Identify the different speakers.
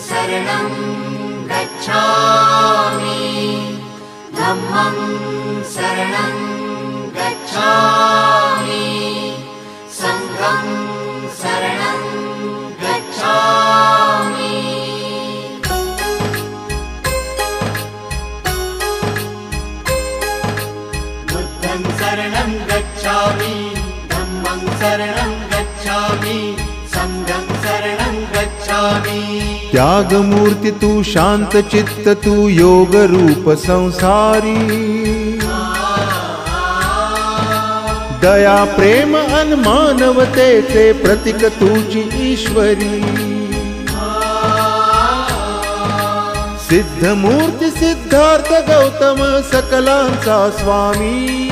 Speaker 1: शरणं गच्छामि धम्मं शरणं गच्छामि संघं शरणं गच्छामि बुद्धं शरणं गच्छामि धम्मं शरणं गच्छामि संघं शरणं गच्छामि।
Speaker 2: त्याग मूर्ति तू शांत चित्त तू योग रूप संसारी दया प्रेम अनमानवते ते प्रतीक तुझी ईश्वरी सिद्ध मूर्ति सिद्धार्थ गौतम सकलांचा स्वामी